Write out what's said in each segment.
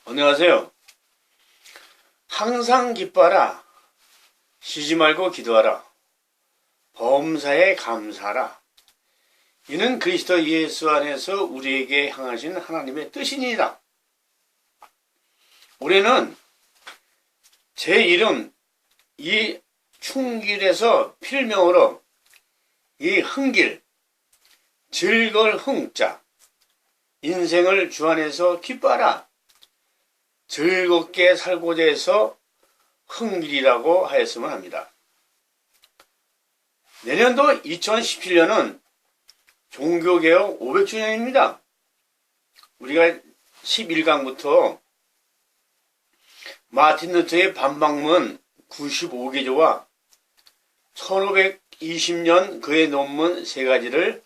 안녕하세요. 항상 기뻐하라. 쉬지 말고 기도하라. 범사에 감사하라. 이는 그리스도 예수 안에서 우리에게 향하신 하나님의 뜻이니이다. 올해는 제 이름 이 충길에서 필명으로 이 흥길, 즐거울 흥자, 인생을 주 안에서 기뻐하라. 즐겁게 살고자 해서 흥길이라고 하였으면 합니다. 내년도 2017년은 종교개혁 500주년입니다. 우리가 11강부터 마틴 루터의 반박문 95개조와 1520년 그의 논문 3가지를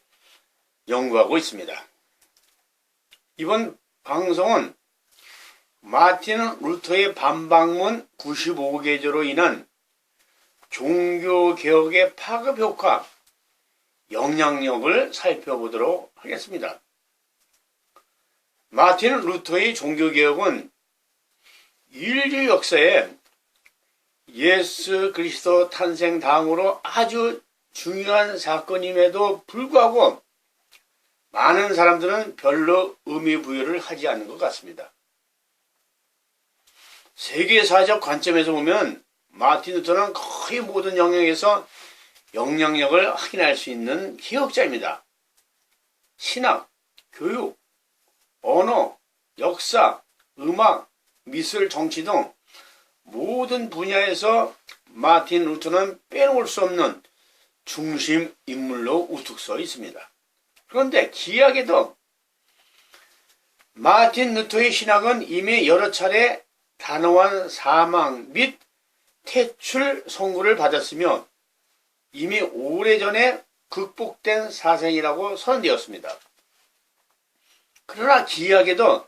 연구하고 있습니다. 이번 방송은 마틴 루터의 반박문 95개조로 인한 종교개혁의 파급효과, 영향력을 살펴보도록 하겠습니다. 마틴 루터의 종교개혁은 인류 역사에 예수 그리스도 탄생 다음으로 아주 중요한 사건임에도 불구하고 많은 사람들은 별로 의미 부여를 하지 않는 것 같습니다. 세계사적 관점에서 보면 마틴 루터는 거의 모든 영역에서 영향력을 확인할 수 있는 개혁자입니다. 신학, 교육, 언어, 역사, 음악, 미술, 정치 등 모든 분야에서 마틴 루터는 빼놓을 수 없는 중심 인물로 우뚝 서 있습니다. 그런데 기이하게도 마틴 루터의 신학은 이미 여러 차례 단호한 사망 및 퇴출 선고를 받았으며 이미 오래전에 극복된 사상이라고 선언되었습니다. 그러나 기이하게도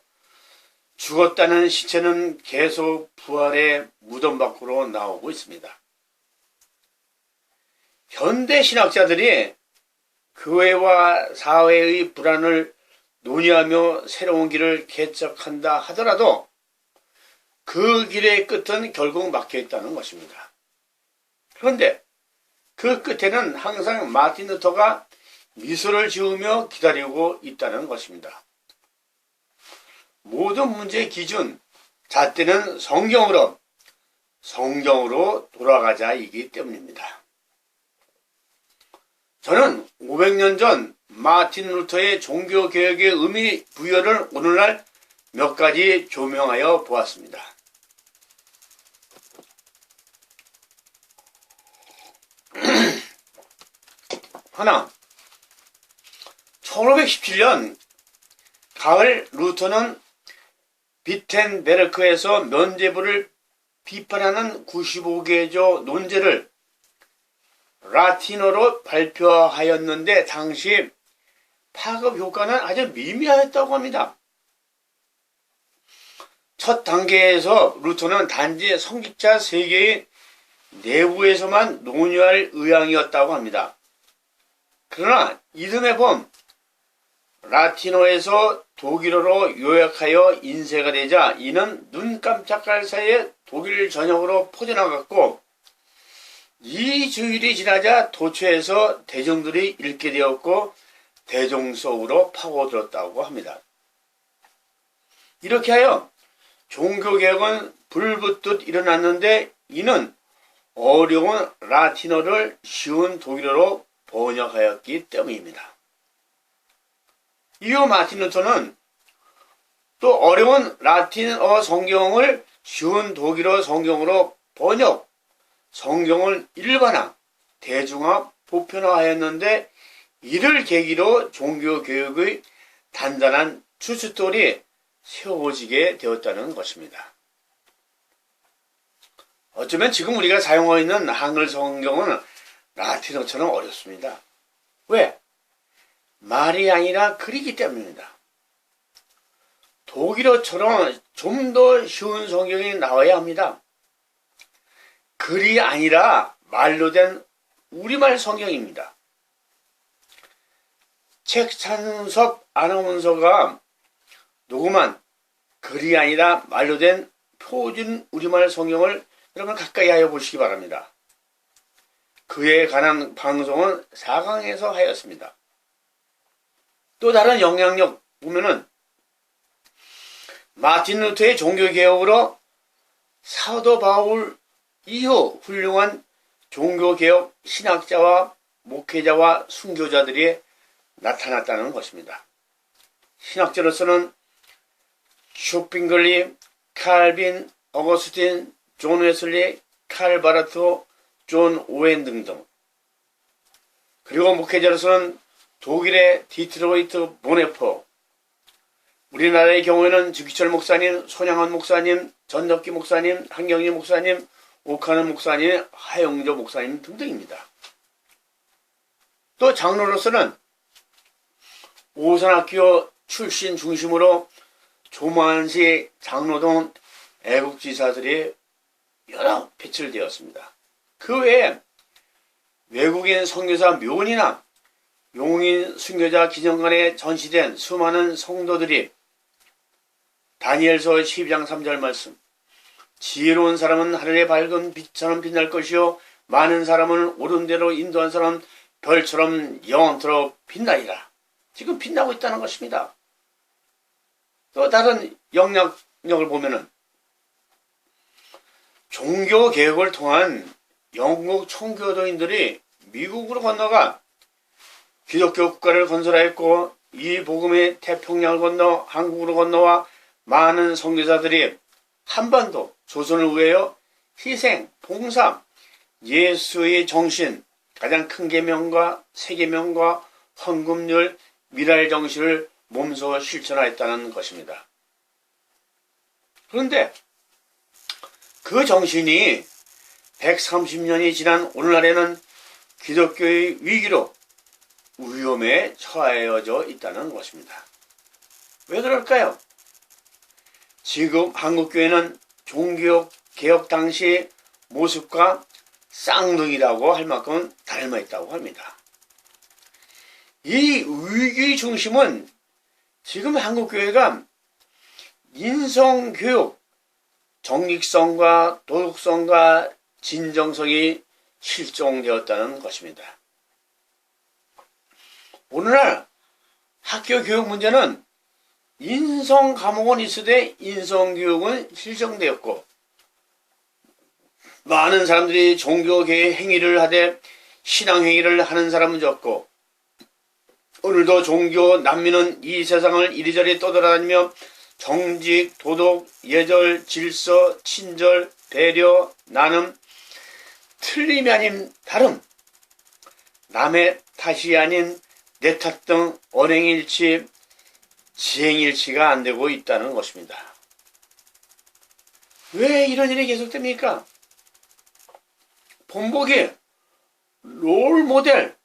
죽었다는 시체는 계속 부활의 무덤 밖으로 나오고 있습니다. 현대 신학자들이 교회와 사회의 불안을 논의하며 새로운 길을 개척한다 하더라도 그 길의 끝은 결국 막혀 있다는 것입니다. 그런데 그 끝에는 항상 마틴 루터가 미소를 지으며 기다리고 있다는 것입니다. 모든 문제의 기준, 잣대는 성경으로 돌아가자이기 때문입니다. 저는 500년 전 마틴 루터의 종교개혁의 의미 부여를 오늘날 몇 가지 조명하여 보았습니다. 하나, 1517년 가을 루터는 비텐베르크에서 면죄부를 비판하는 95개조 논제를 라틴어로 발표하였는데 당시 파급 효과는 아주 미미하였다고 합니다. 첫 단계에서 루터는 단지 성직자 세계의 내부에서만 논의할 의향이었다고 합니다. 그러나 이듬해 봄 라틴어에서 독일어로 요약하여 인쇄가 되자 이는 눈 깜짝할 사이에 독일 전역으로 퍼져나갔고 2주일이 지나자 도처에서 대중들이 읽게 되었고 대중 속으로 파고들었다고 합니다. 이렇게 하여 종교개혁은 불붙듯 일어났는데 이는 어려운 라틴어를 쉬운 독일어로 번역하였기 때문입니다. 이후 마틴 루터는 또 어려운 라틴어 성경을 쉬운 독일어 성경으로 번역, 성경을 일반화, 대중화, 보편화하였는데 이를 계기로 종교개혁의 단단한 추수돌이 세워지게 되었다는 것입니다. 어쩌면 지금 우리가 사용하고 있는 한글 성경은 라틴어처럼 어렵습니다. 왜? 말이 아니라 글이기 때문입니다. 독일어처럼 좀 더 쉬운 성경이 나와야 합니다. 글이 아니라 말로 된 우리말 성경입니다. 책찬섭 아나운서가 녹음한 글이 아니라 말로 된 표준 우리말 성경을 여러분 가까이 하여 보시기 바랍니다. 그에 관한 방송은 4강에서 하였습니다. 또 다른 영향력 보면은 마틴 루터의 종교개혁으로 사도 바울 이후 훌륭한 종교개혁 신학자와 목회자와 순교자들이 나타났다는 것입니다. 신학자로서는 쇼핑글리, 칼빈, 어거스틴, 존 웨슬리, 칼 바라토, 존 오웬 등등. 그리고 목회자로서는 독일의 디트로이트 보네퍼, 우리나라의 경우에는 주기철 목사님, 손양원 목사님, 전덕기 목사님, 한경희 목사님, 오카는 목사님, 하영조 목사님 등등입니다. 또 장로로서는 오산학교 출신 중심으로 조만시 장로동 애국지사들이 여러 배출되었습니다. 그 외에 외국인 선교사 묘원이나 용인 순교자 기념관에 전시된 수많은 성도들이 다니엘서 12장 3절 말씀, 지혜로운 사람은 하늘의 밝은 빛처럼 빛날 것이요 많은 사람은 옳은 대로 인도한 사람은 별처럼 영원토록 빛나리라. 지금 빛나고 있다는 것입니다. 또 다른 영향력을 보면은 종교개혁을 통한 영국 총교도인들이 미국으로 건너가 기독교 국가를 건설하였고, 이 복음의 태평양을 건너 한국으로 건너와 많은 선교사들이 한반도 조선을 위하여 희생, 봉사, 예수의 정신, 가장 큰 계명과 세 계명과 헌금률, 미랄 정신을 몸소 실천하였다는 것입니다. 그런데 그 정신이 130년이 지난 오늘날에는 기독교의 위기로 위험에 처해져 있다는 것입니다. 왜 그럴까요? 지금 한국교회는 종교개혁 당시 모습과 쌍둥이라고 할 만큼 닮아 있다고 합니다. 이 위기 중심은 지금 한국교회가 인성교육, 정직성과 도덕성과 진정성이 실종되었다는 것입니다. 오늘날 학교 교육 문제는 인성 과목은 있으되 인성교육은 실종되었고, 많은 사람들이 종교개혁 행위를 하되 신앙행위를 하는 사람은 적고, 오늘도 종교 난민은 이 세상을 이리저리 떠돌아다니며 정직, 도덕, 예절, 질서, 친절, 배려, 나눔, 틀림이 아닌 다름, 남의 탓이 아닌 내 탓 등 언행일치, 지행일치가 안 되고 있다는 것입니다. 왜 이런 일이 계속됩니까? 본보기, 롤모델,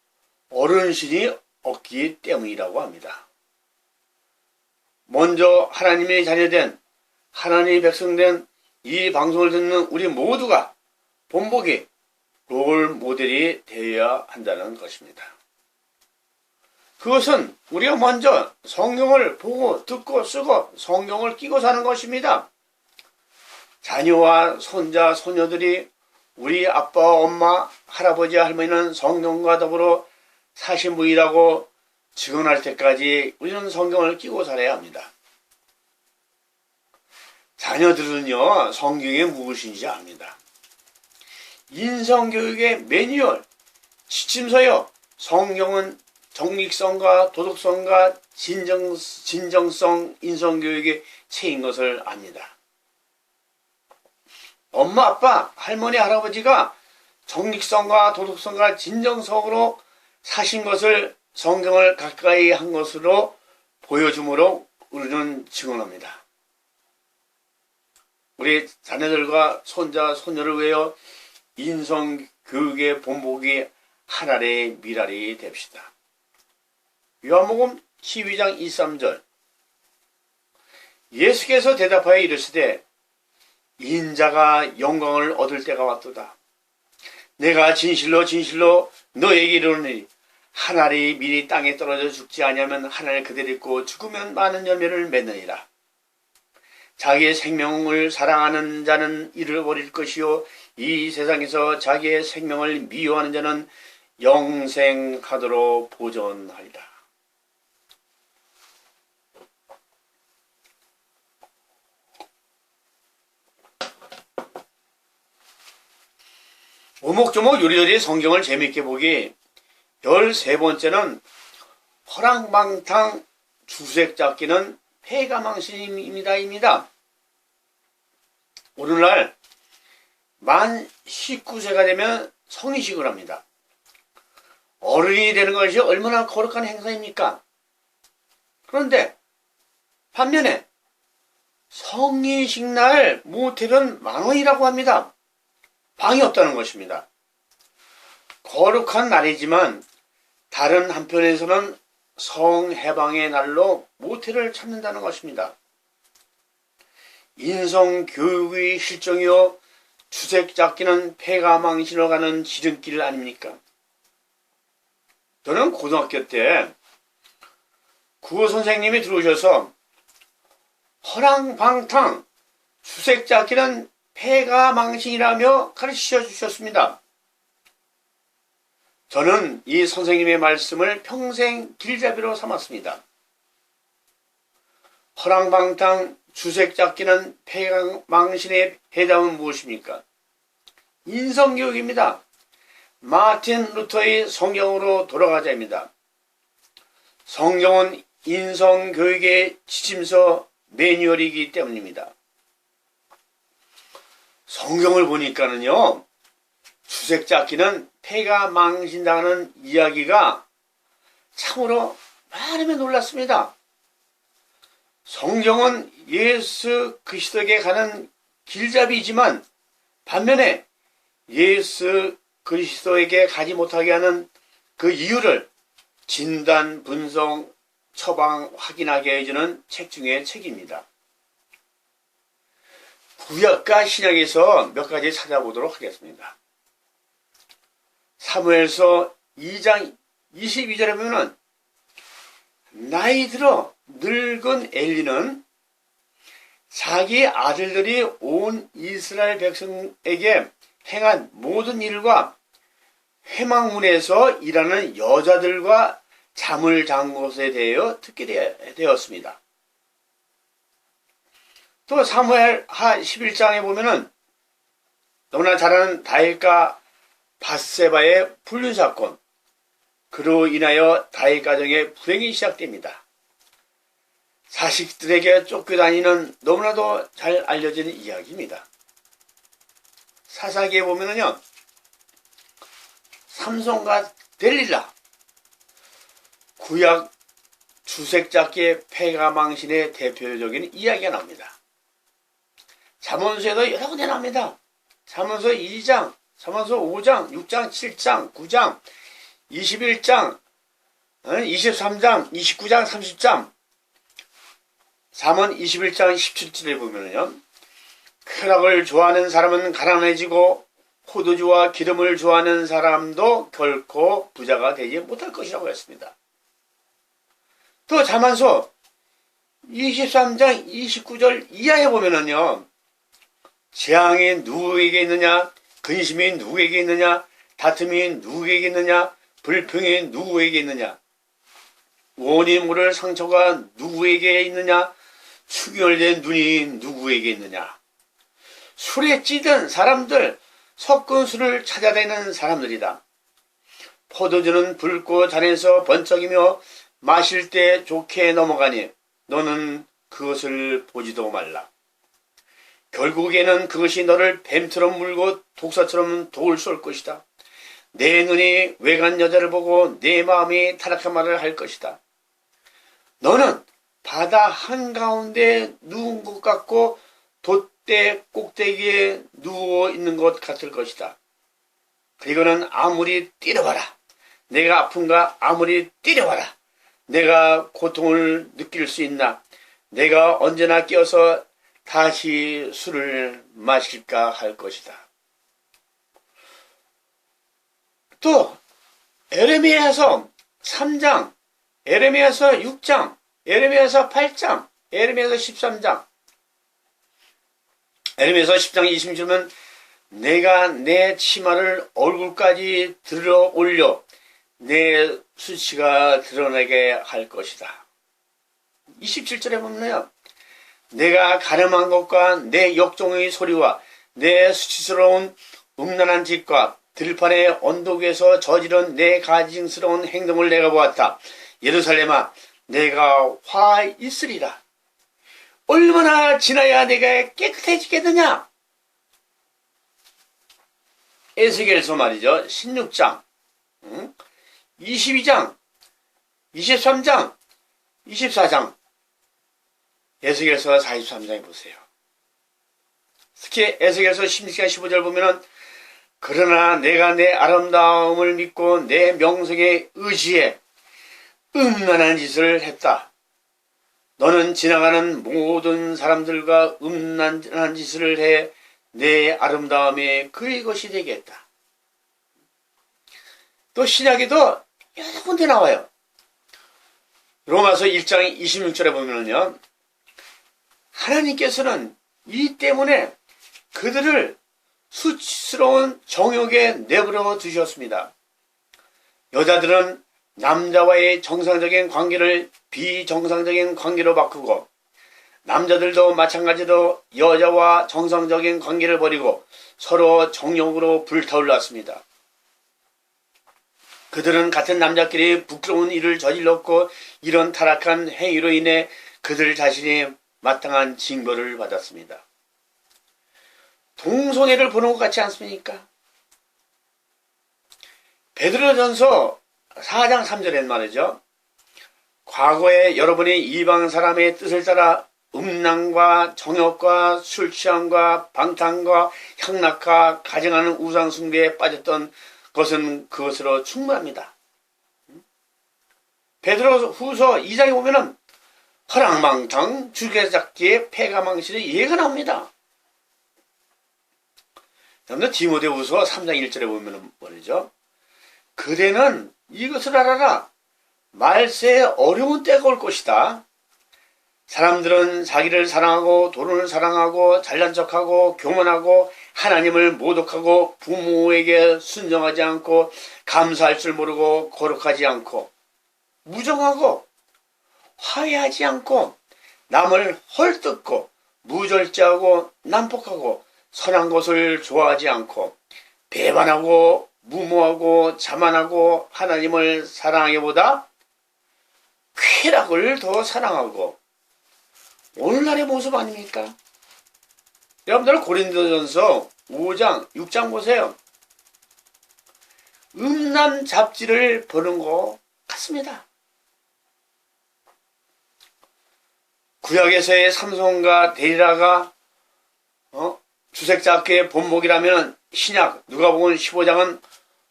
어른신이 없기 때문이라고 합니다. 먼저 하나님의 자녀된, 하나님의 백성된 이 방송을 듣는 우리 모두가 본보기, 롤모델이 되어야 한다는 것입니다. 그것은 우리가 먼저 성경을 보고 듣고 쓰고 성경을 끼고 사는 것입니다. 자녀와 손자, 소녀들이 우리 아빠, 엄마, 할아버지, 할머니는 성경과 더불어 사신 분이라고 증언할 때까지 우리는 성경을 끼고 살아야 합니다. 자녀들은요, 성경이 무엇인지 압니다. 인성교육의 매뉴얼, 지침서요, 성경은 정직성과 도덕성과 진정성 인성교육의 체인 것을 압니다. 엄마, 아빠, 할머니, 할아버지가 정직성과 도덕성과 진정성으로 사신 것을 성경을 가까이 한 것으로 보여줌으로 우리는 증언합니다. 우리 자녀들과 손자, 손녀를 위하여 인성교육의 본보기 하나의 미랄이 됩시다. 요한복음 12장 23절, 예수께서 대답하여 이르시되 인자가 영광을 얻을 때가 왔도다. 내가 진실로 진실로 너에게 이르노니 한 알이 미리 땅에 떨어져 죽지 아니하면 한 알 그대로 있고 죽으면 많은 열매를 맺느니라. 자기의 생명을 사랑하는 자는 잃어버릴 것이요 이 세상에서 자기의 생명을 미워하는 자는 영생하도록 보존하리라. 오목조목 요리조리 성경을 재밌게 보기 13번째는 허랑방탕 주색잡기는 폐가망신입니다. 오늘날 만 19세가 되면 성인식을 합니다. 어른이 되는 것이 얼마나 거룩한 행사입니까? 그런데 반면에 성인식 날 모텔은 10,000원이라고 합니다. 방이 없다는 것입니다. 거룩한 날이지만 다른 한편에서는 성해방의 날로 모텔을 찾는다는 것입니다. 인성교육의 실정이요 주색잡기는 폐가망신으로 가는 지름길 아닙니까? 저는 고등학교 때 국어 선생님이 들어오셔서 허랑방탕 주색잡기는 폐가망신이라며 가르쳐 주셨습니다. 저는 이 선생님의 말씀을 평생 길잡이로 삼았습니다. 허랑방탕 주색잡기는 폐가망신의 해답은 무엇입니까? 인성교육입니다. 마틴 루터의 성경으로 돌아가자입니다. 성경은 인성교육의 지침서 매뉴얼이기 때문입니다. 성경을 보니까는요, 주색잡기는 폐가망신당하는 이야기가 참으로 많으면 놀랐습니다. 성경은 예수 그리스도에게 가는 길잡이지만 반면에 예수 그리스도에게 가지 못하게 하는 그 이유를 진단, 분석, 처방, 확인하게 해주는 책 중에 책입니다. 구약과 신약에서 몇 가지 찾아보도록 하겠습니다. 사무엘서 2장 22절에 보면 나이 들어 늙은 엘리는 자기 아들들이 온 이스라엘 백성에게 행한 모든 일과 회막문에서 일하는 여자들과 잠을 잔 것에 대하여 듣게 되었습니다. 또 사무엘하 11장에 보면은 너무나 잘 아는 다윗과 밧세바의 불륜 사건, 그로 인하여 다윗 가정의 불행이 시작됩니다. 자식들에게 쫓겨다니는 너무나도 잘 알려진 이야기입니다. 사사기에 보면은요, 삼손과 델릴라, 구약 주색잡기의 폐가망신의 대표적인 이야기가 나옵니다. 잠언서에도 여러 군데 나옵니다. 잠언서 2장, 잠언서 5장, 6장, 7장, 9장, 21장, 23장, 29장, 30장, 잠언 21장 17절에 보면요, 쾌락을 좋아하는 사람은 가난해지고 포도주와 기름을 좋아하는 사람도 결코 부자가 되지 못할 것이라고 했습니다. 또 잠언서 23장 29절 이하에 보면은요, 재앙이 누구에게 있느냐, 근심이 누구에게 있느냐, 다툼이 누구에게 있느냐, 불평이 누구에게 있느냐, 원이 물을 상처가 누구에게 있느냐, 충혈된 눈이 누구에게 있느냐. 술에 찌든 사람들, 섞은 술을 찾아다니는 사람들이다. 포도주는 붉고 잔에서 번쩍이며 마실 때 좋게 넘어가니 너는 그것을 보지도 말라. 결국에는 그것이 너를 뱀처럼 물고 독사처럼 독을 쏠 것이다. 내 눈이 외간 여자를 보고 내 마음이 타락한 말을 할 것이다. 너는 바다 한가운데 누운 것 같고 돛대 꼭대기에 누워 있는 것 같을 것이다. 그리고는 아무리 때려봐라. 내가 아픈가 아무리 때려봐라. 내가 고통을 느낄 수 있나. 내가 언제나 깨어서 다시 술을 마실까 할 것이다. 또 에레미야서 3장, 에레미야서 6장, 에레미야서 8장, 에레미야서 13장, 에레미야서 10장 26절은 내가 내 치마를 얼굴까지 들어 올려 내 수치가 드러나게 할 것이다. 27절에 보면요. 내가 가늠한 것과 내 역종의 소리와 내 수치스러운 음란한 짓과 들판의 언덕 위에서 저지른 내 가증스러운 행동을 내가 보았다. 예루살렘아, 내가 화 있으리라. 얼마나 지나야 내가 깨끗해지겠느냐? 에스겔서 말이죠. 16장, 22장, 23장, 24장, 에스겔서 43장에 보세요. 특히 에스겔서 16장 15절 보면은 그러나 내가 내 아름다움을 믿고 내 명성에 의지해 음란한 짓을 했다. 너는 지나가는 모든 사람들과 음란한 짓을 해 내 아름다움에 그의 것이 되겠다. 또 신약에도 여러 군데 나와요. 로마서 1장 26절에 보면은요. 하나님께서는 이 때문에 그들을 수치스러운 정욕에 내버려 두셨습니다. 여자들은 남자와의 정상적인 관계를 비정상적인 관계로 바꾸고 남자들도 마찬가지로 여자와 정상적인 관계를 버리고 서로 정욕으로 불타올랐습니다. 그들은 같은 남자끼리 부끄러운 일을 저질렀고 이런 타락한 행위로 인해 그들 자신이 마땅한 징벌을 받았습니다. 동성애를 보는 것 같지 않습니까? 베드로전서 4장 3절엔 말이죠. 과거에 여러분이 이방 사람의 뜻을 따라 음란과 정욕과 술 취함과 방탕과 향락과 가증하는 우상 숭배에 빠졌던 것은 그것으로 충분합니다. 베드로후서 2장에 보면은 허랑방탕, 주계잡기의 패가망신의 예가 나옵니다. 여러분들 디모데후서 3장 1절에 보면은 말이죠. 그대는 이것을 알아라. 말세에 어려운 때가 올 것이다. 사람들은 자기를 사랑하고 돈을 사랑하고 잘난 척하고 교만하고 하나님을 모독하고 부모에게 순종하지 않고 감사할 줄 모르고 거룩하지 않고 무정하고 화해하지 않고 남을 헐뜯고 무절제하고 난폭하고 선한 것을 좋아하지 않고 배반하고 무모하고 자만하고 하나님을 사랑하기보다 쾌락을 더 사랑하고 오늘날의 모습 아닙니까? 여러분들 고린도전서 5장 6장 보세요. 음란 잡지를 보는 것 같습니다. 구약에서의 삼손과 데리라가 주색잡기의 본목이라면 신약 누가복음 15장은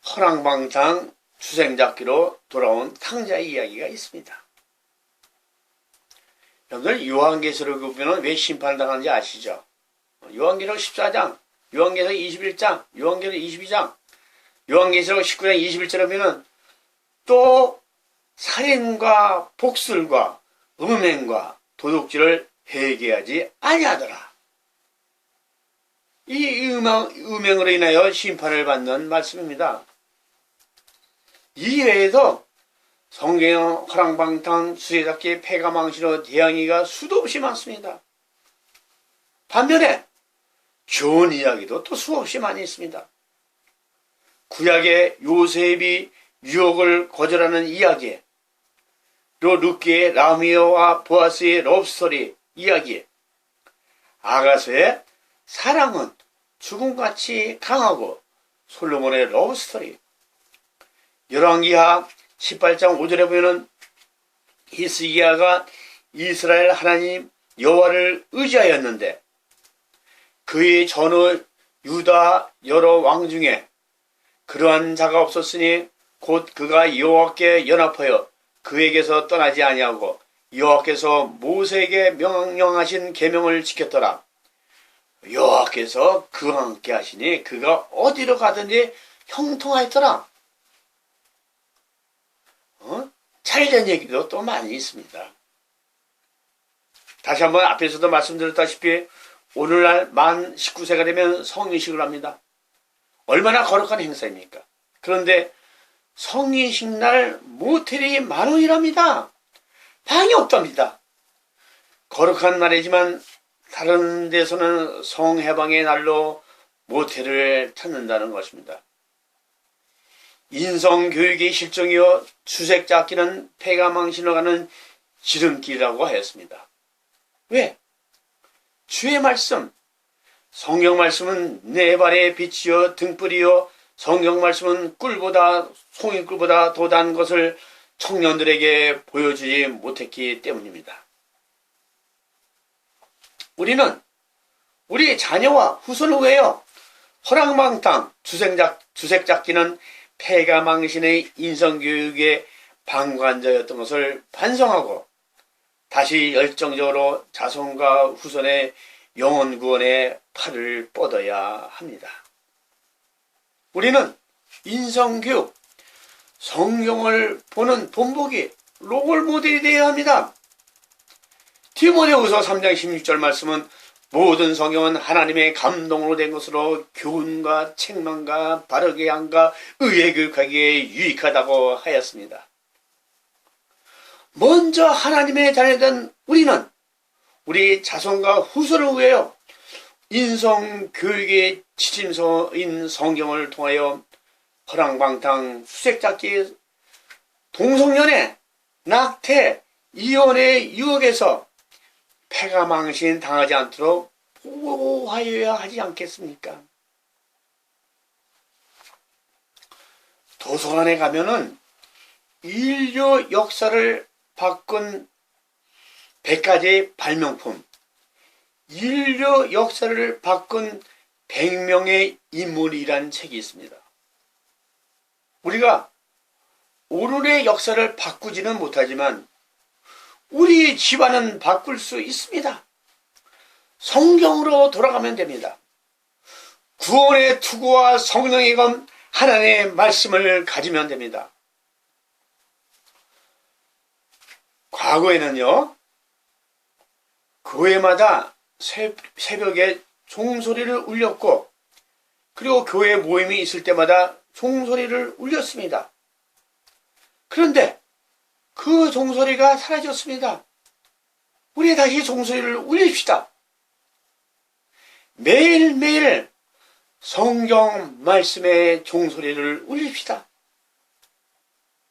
허랑방탕 주색잡기로 돌아온 탕자의 이야기가 있습니다. 여러분들 요한계시록 보면 왜 심판을 당하는지 아시죠? 요한계시록 14장, 요한계시록 21장, 요한계시록 22장, 요한계시록 19장 21절에 보면 또 살인과 복술과 음행과 도둑질을 회개하지 아니하더라. 이 음행으로 인하여 심판을 받는 말씀입니다. 이 외에도 성경의 허랑방탕, 수레잡기, 패가망신으로 대항이가 수도 없이 많습니다. 반면에 좋은 이야기도 또 수없이 많이 있습니다. 구약의 요셉이 유혹을 거절하는 이야기, 또 룻기의 라미오와 보아스의 러브스토리 이야기, 아가서의 사랑은 죽음같이 강하고 솔로몬의 러브스토리, 열왕기하 18장 5절에 보면은 히스기야가 이스라엘 하나님 여호와를 의지하였는데 그의 전후 유다 여러 왕 중에 그러한 자가 없었으니 곧 그가 여호와께 연합하여 그에게서 떠나지 아니하고 여호와께서 모세에게 명령하신 계명을 지켰더라. 여호와께서 그와 함께 하시니 그가 어디로 가든지 형통하였더라. 잘된 얘기도 또 많이 있습니다. 다시 한번 앞에서도 말씀드렸다시피 오늘날 만 19세가 되면 성인식을 합니다. 얼마나 거룩한 행사입니까? 그런데 성인식 날 모텔이 10,000원이랍니다. 방이 없답니다. 거룩한 날이지만 다른 데서는 성해방의 날로 모텔을 찾는다는 것입니다. 인성교육의 실종이요 주색잡기는 폐가망신으로 가는 지름길이라고 하였습니다. 왜? 주의 말씀, 성경 말씀은 내 발의 빛이요 등불이요, 성경 말씀은 송이꿀보다 더 단 것을 청년들에게 보여주지 못했기 때문입니다. 우리는 우리 자녀와 후손을 위하여 허랑방탕 주색잡기는 폐가망신의 인성교육의 방관자였던 것을 반성하고 다시 열정적으로 자손과 후손의 영혼구원에 팔을 뻗어야 합니다. 우리는 인성교육, 성경을 보는 본보기, 롤모델이 되어야 합니다. 디모데후서 3장 16절 말씀은 모든 성경은 하나님의 감동으로 된 것으로 교훈과 책망과 바르게 함과 의에 교육하기에 유익하다고 하였습니다. 먼저 하나님의 자녀된 우리는 우리 자손과 후손을 위하여 인성교육의 지침서인 성경을 통하여 허랑방탕, 수색잡기, 동성연애, 낙태, 이혼의 유혹에서 폐가망신 당하지 않도록 보호하여야 하지 않겠습니까? 도서관에 가면은 인류 역사를 바꾼 100가지 발명품, 인류 역사를 바꾼 100명의 인물이라는 책이 있습니다. 우리가 오늘의 역사를 바꾸지는 못하지만 우리 집안은 바꿀 수 있습니다. 성경으로 돌아가면 됩니다. 구원의 투구와 성령의 검 하나님의 말씀을 가지면 됩니다. 과거에는요, 교회마다 새벽에 종소리를 울렸고, 그리고 교회 모임이 있을 때마다 종소리를 울렸습니다. 그런데 그 종소리가 사라졌습니다. 우리 다시 종소리를 울립시다. 매일매일 성경 말씀의 종소리를 울립시다.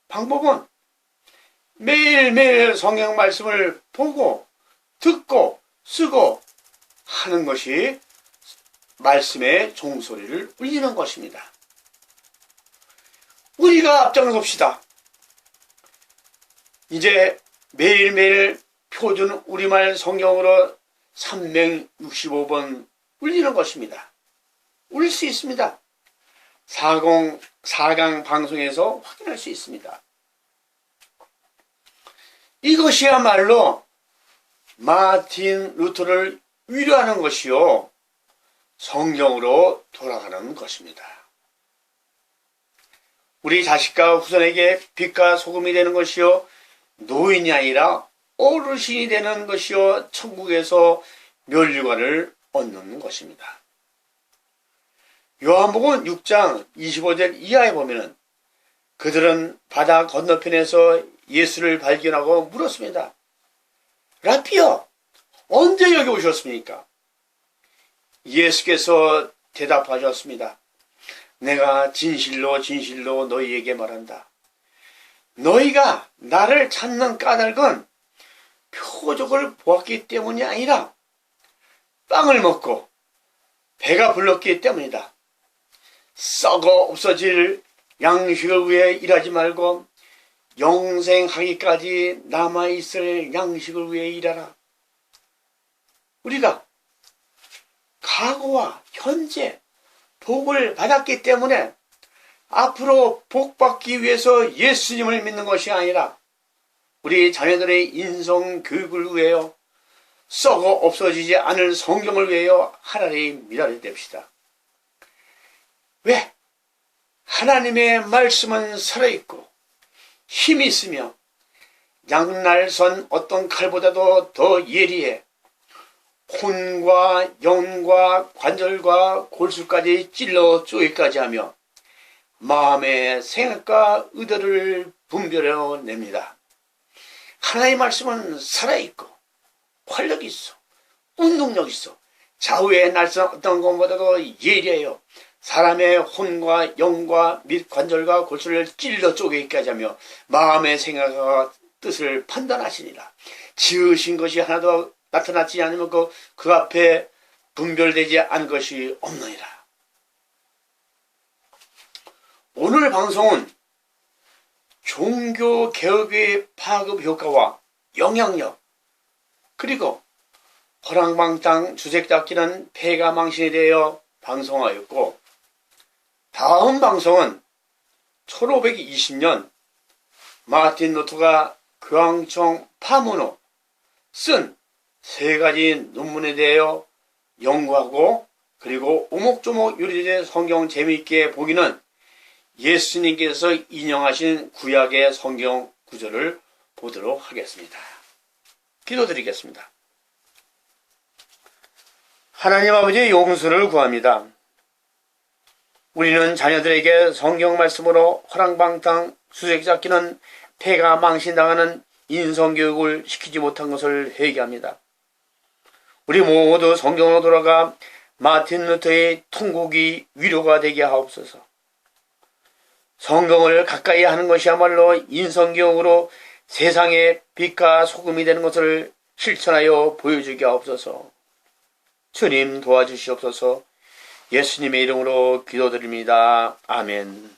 방법은 매일매일 성경 말씀을 보고 듣고 쓰고 하는 것이 말씀의 종소리를 울리는 것입니다. 우리가 앞장섭시다. 이제 매일매일 표준 우리말 성경으로 365번 울리는 것입니다. 울릴 수 있습니다. 4강 방송에서 확인할 수 있습니다. 이것이야말로 마틴 루터를 위로하는 것이요, 성경으로 돌아가는 것입니다. 우리 자식과 후손에게 빛과 소금이 되는 것이요, 노인이 아니라 어르신이 되는 것이요, 천국에서 멸류관을 얻는 것입니다. 요한복음 6장 25절 이하에 보면은 그들은 바다 건너편에서 예수를 발견하고 물었습니다. 라피어, 언제 여기 오셨습니까? 예수께서 대답하셨습니다. 내가 진실로 진실로 너희에게 말한다. 너희가 나를 찾는 까닭은 표적을 보았기 때문이 아니라 빵을 먹고 배가 불렀기 때문이다. 썩어 없어질 양식을 위해 일하지 말고 영생하기까지 남아있을 양식을 위해 일하라. 우리가 과거와 현재 복을 받았기 때문에 앞으로 복받기 위해서 예수님을 믿는 것이 아니라 우리 자녀들의 인성 교육을 위하여 썩어 없어지지 않을 성경을 위하여 하나님의 미랄이 됩시다. 왜? 하나님의 말씀은 살아있고 힘이 있으며 양날선 어떤 칼보다도 더 예리해 혼과 영과 관절과 골수까지 찔러 쪼개까지 하며 마음의 생각과 의도를 분별해냅니다. 하나님의 말씀은 살아있고 활력이 있어, 운동력 있어, 좌우의 날선 어떤 것보다도 예리해요. 사람의 혼과 영과 및 관절과 골수를 찔러 쪼개기까지 하며 마음의 생각과 뜻을 판단하시니라. 지으신 것이 하나도 나타나지 않으면 그 앞에 분별되지 않은 것이 없느니라. 오늘 방송은 종교 개혁의 파급 효과와 영향력, 그리고 허랑방탕 주색잡기는 폐가망신에 대하여 방송하였고, 다음 방송은 1520년 마틴 루터가 교황청 파문으로 쓴 세 가지 논문에 대하여 연구하고, 그리고 오목조목 요리된 성경 재미있게 보기는 예수님께서 인용하신 구약의 성경 구절을 보도록 하겠습니다. 기도드리겠습니다. 하나님 아버지의 용서를 구합니다. 우리는 자녀들에게 성경 말씀으로 허랑방탕 수색잡기는 폐가 망신당하는 인성교육을 시키지 못한 것을 회개합니다. 우리 모두 성경으로 돌아가 마틴 루터의 통곡이 위로가 되게 하옵소서. 성경을 가까이 하는 것이야말로 인성교육으로 세상의 빛과 소금이 되는 것을 실천하여 보여주게 하옵소서. 주님 도와주시옵소서. 예수님의 이름으로 기도드립니다. 아멘.